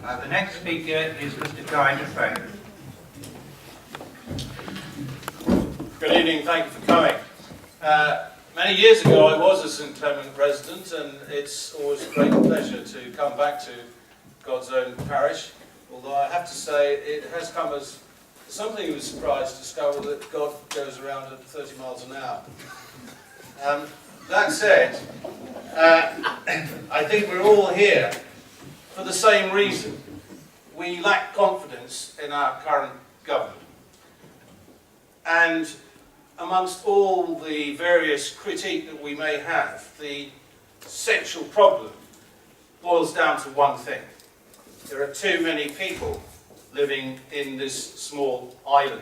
The next speaker is Mr. Guy Faye. Good evening, thank you for coming. Many years ago I was a St Clement resident, and it's always a great pleasure to come back to God's own parish, although I have to say it has come as something of a surprise to discover that God goes around at 30 miles an hour. That said, I think we're all here for the same reason. We lack confidence in our current government. And amongst all the various critique that we may have, the central problem boils down to one thing. There are too many people living in this small island.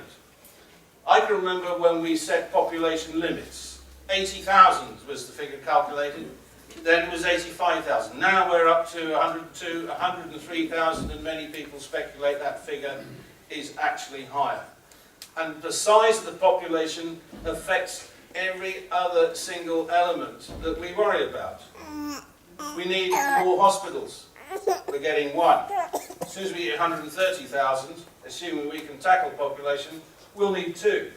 I can remember when we set population limits. 80,000 was the figure calculated. Then it was 85,000. Now we're up to 102, 103,000, and many people speculate that figure is actually higher. And the size of the population affects every other single element that we worry about. We need more hospitals. We're getting one. As soon as we get 130,000, assuming we can tackle population, we'll need two.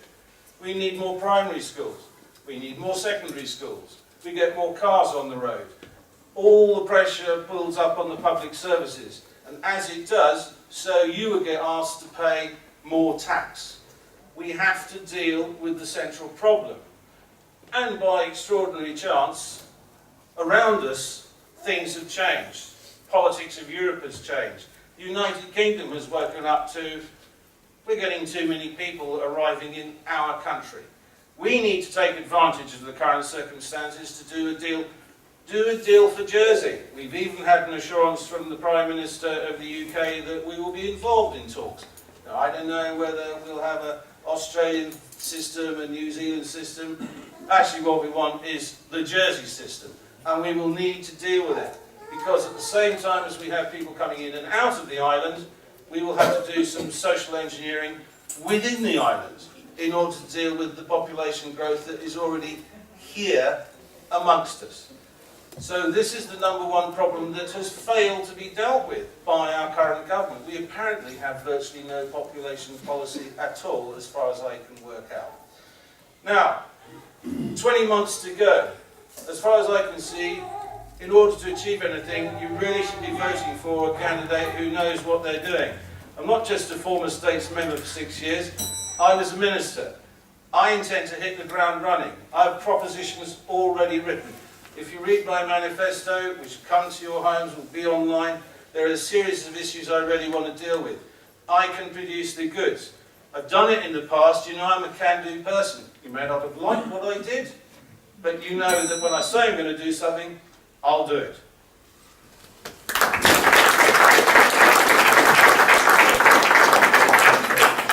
We need more primary schools. We need more secondary schools. We get more cars on the road. All the pressure builds up on the public services. And as it does, so you will get asked to pay more tax. We have to deal with the central problem. And by extraordinary chance, around us, things have changed. Politics of Europe has changed. The United Kingdom has woken up to, we're getting too many people arriving in our country. We need to take advantage of the current circumstances to do a deal for Jersey. We've even had an assurance from the Prime Minister of the UK that we will be involved in talks. Now, I don't know whether we'll have an Australian system, a New Zealand system. Actually, what we want is the Jersey system, and we will need to deal with it, because at the same time as we have people coming in and out of the island, we will have to do some social engineering within the island in order to deal with the population growth that is already here amongst us. So this is the number one problem that has failed to be dealt with by our current government. We apparently have virtually no population policy at all, as far as I can work out. Now, 20 months to go. As far as I can see, in order to achieve anything, you really should be voting for a candidate who knows what they're doing. I'm not just a former States member for 6 years. I was a minister. I intend to hit the ground running. I have propositions already written. If you read my manifesto, which come to your homes, will be online, there are a series of issues I really want to deal with. I can produce the goods. I've done it in the past. You know I'm a can-do person. You may not have liked what I did, but you know that when I say I'm going to do something, I'll do it.